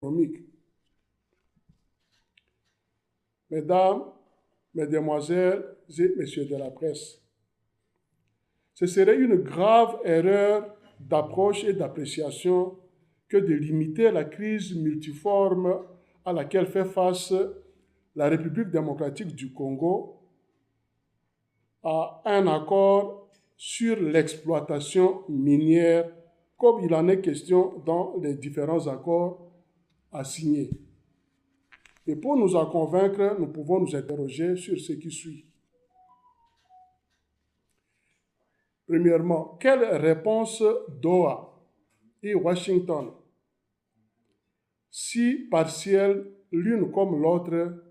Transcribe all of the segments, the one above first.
économique. Mesdames, Mesdemoiselles et Messieurs de la presse, ce serait une grave erreur d'approche et d'appréciation que de limiter la crise multiforme à laquelle fait face la République démocratique du Congo à un accord sur l'exploitation minière, comme il en est question dans les différents accords à signer. Et pour nous en convaincre, nous pouvons nous interroger sur ce qui suit. Premièrement, quelle réponse Doha et Washington, si partielle l'une comme l'autre,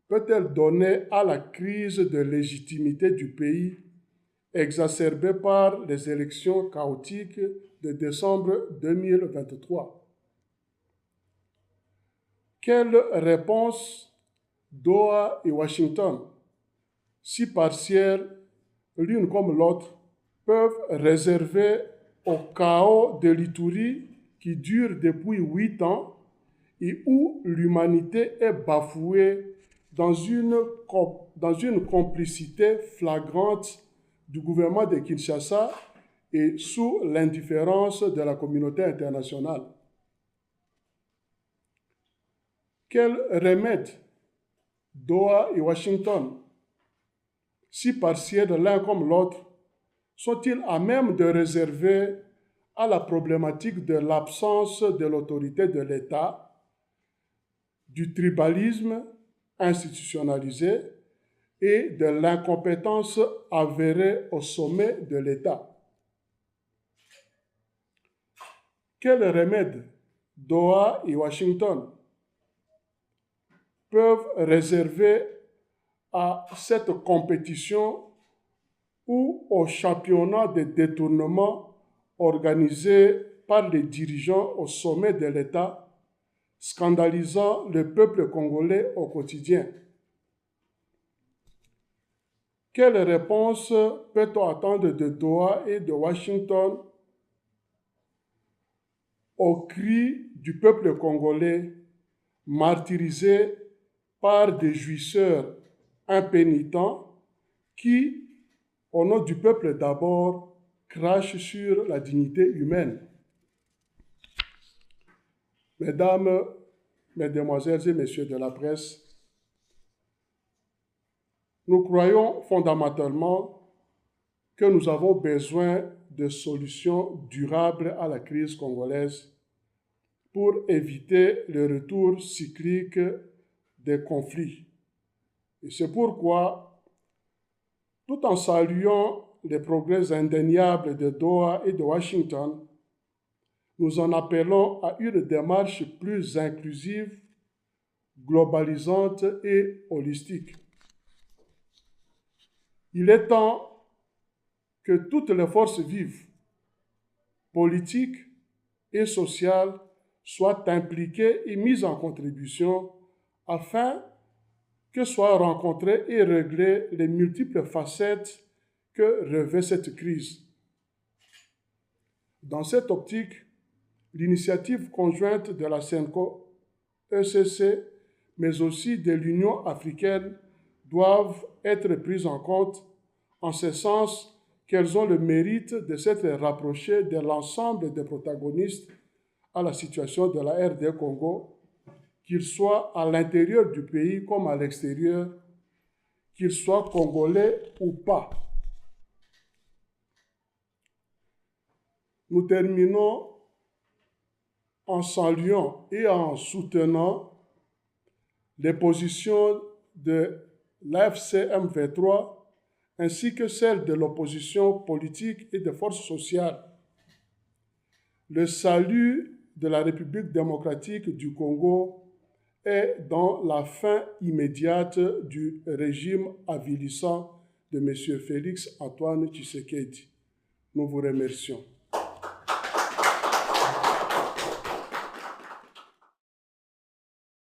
peut-elle donner à la crise de légitimité du pays exacerbée par les élections chaotiques de décembre 2023? Quelle réponse Doha et Washington, si partielles l'une comme l'autre, peuvent réserver au chaos de l'Ituri qui dure depuis 8 ans et où l'humanité est bafouée dans une complicité flagrante du gouvernement de Kinshasa et sous l'indifférence de la communauté internationale. Quel remède Doha et Washington, si partiels l'un comme l'autre, sont-ils à même de réserver à la problématique de l'absence de l'autorité de l'État, du tribalisme institutionnalisé et de l'incompétence avérée au sommet de l'État? Quels remèdes Doha et Washington peuvent réserver à cette compétition ou au championnat de détournement organisé par les dirigeants au sommet de l'État, scandalisant le peuple congolais au quotidien? Quelle réponse peut-on attendre de Doha et de Washington aux cris du peuple congolais martyrisé par des jouisseurs impénitents qui, au nom du peuple d'abord, crachent sur la dignité humaine? Mesdames, Mesdemoiselles et Messieurs de la presse, nous croyons fondamentalement que nous avons besoin de solutions durables à la crise congolaise pour éviter le retour cyclique des conflits. Et c'est pourquoi, tout en saluant les progrès indéniables de Doha et de Washington, nous en appelons à une démarche plus inclusive, globalisante et holistique. Il est temps que toutes les forces vives, politiques et sociales, soient impliquées et mises en contribution afin que soient rencontrées et réglées les multiples facettes que revêt cette crise. Dans cette optique, l'initiative conjointe de la CENCO, ECC, mais aussi de l'Union africaine doivent être prises en compte, en ce sens qu'elles ont le mérite de s'être rapprochées de l'ensemble des protagonistes à la situation de la RD Congo, qu'ils soient à l'intérieur du pays comme à l'extérieur, qu'ils soient congolais ou pas. Nous terminons en saluant et en soutenant les positions de l'AFC-M23 ainsi que celles de l'opposition politique et des forces sociales. Le salut de la République démocratique du Congo est dans la fin immédiate du régime avilissant de M. Félix Antoine Tshisekedi. Nous vous remercions.